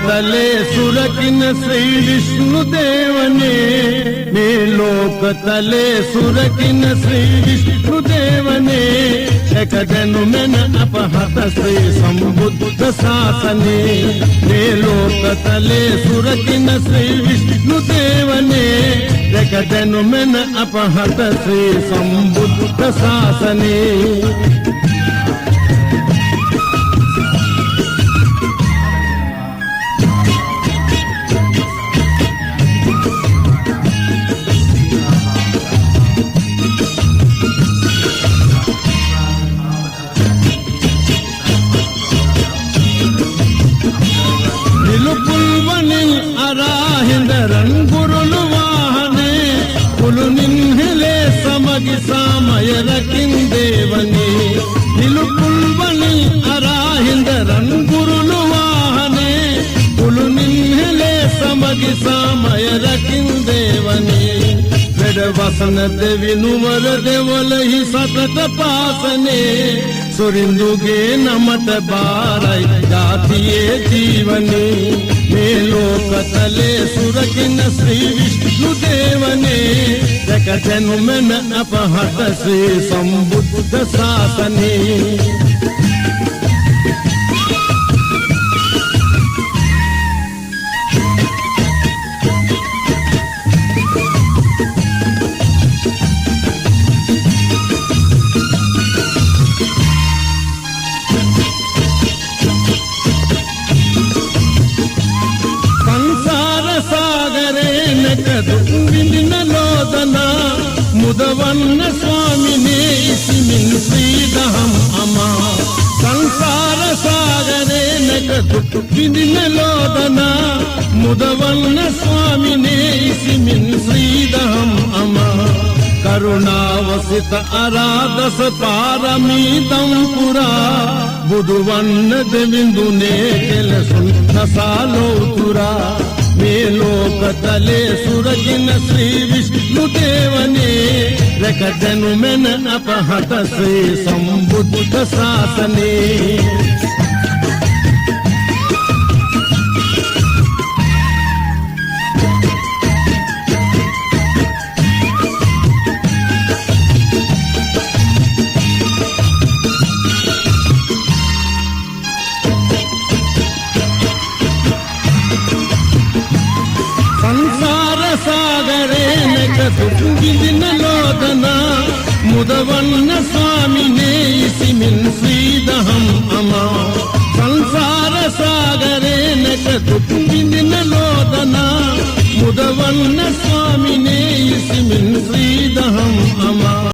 ಲೋಕತಲೆ ಸುರಕಿನ ಶ್ರೀ ವಿಷ್ಣುದೇವನೇ ಮೇ ಲೋಕತಲೆ ಸುರಕಿನ ಶ್ರೀ ವಿಷ್ಣುದೇವನೇ ಶಕದನು ಮೆನ ಅಪಹತ ಶ್ರೀ ಸಂಬುದ್ಧ ಶಾಸನೆ ಮೇ ಲೋಕತಲೆ ಸುರಕಿನ ಶ್ರೀ ವಿಷ್ಣುದೇವನೇ ಶಕದನು ಮೆನ ಅಪಹತ ಶ್ರೀ ಸಂಬುದ್ಧ ಶಾಸನೆ ಸಾಮಯರಕಿಂದೇವನೇ ನಿಲುಪುಲ್ವನಿ ಅರಾಹಿಂದರನ್ ಗುರುಲು ವಾಹನೆ ಕುಲು ನಿನ್ಹಲೆ ಸಮಗಿ ಸಾಮಯರಕಿಂದೇವನೇ ವಸನ ದೇವಿ ನುಮರ ದೇವಲಹಿ ಸತತ ಪಾಸನೆ ಸುರಿಂದುಗೆ ನಮತ ಬಾರೈ ಜಾತಿಯೇ ಜೀವನೆ ಮೇ ಲೋಕತಲೆ ಸುರಕಿನ ಶ್ರೀ ವಿಷ್ಣುದೇವನೇ ಜಗಜನು ಮೆನ ಅಪಹತ ಶ್ರೀ ಸಂಬುದ್ಧ ಶಾಸನೆ ಮುದವನ್ನ ಸ್ವಾಮಿನೇ ಇಸಿಮಿನ್ ಶ್ರೀದಹಂ ಅಮ ಸಂಸಾರ ಸಾಗರೇ ನಗದು ಕಿದಿನಲೋದನ ಮುದವನ್ನ ಸ್ವಾಮಿನೇ ಇಸಿಮಿನ್ ಶ್ರೀದಹಂ ಅಮ ಕರುಣಾವಸಿತ ಅರಾಧಸ ಪಾರಮೀತಂ ಪುರ ಬುಧುವನ್ನ ದೆವಿಂದುನೇ ಕೆಲಸು ನಸಾಲೋತುರ ಮೇ ಲೋಕತಲೆ ಸುರಗಿನ ಶ್ರೀ ವಿಷ್ಣುದೇವನೇ ರಕದನು ಮೆನ ಅಪಹತ ಶ್ರೀ ಸಂಬುದ್ಧ ಶಾಸನೆ ಗಿದಿನಲೋದನ ಮುದವನ್ನ ಸ್ವಾಮಿನೇ ಇಸಿಮಿನ್ ಶ್ರೀದಹಂ ಅಮ ಸಂಸಾರ ಸಾಗರೇ ನಕದು ಗಿದಿನಲೋ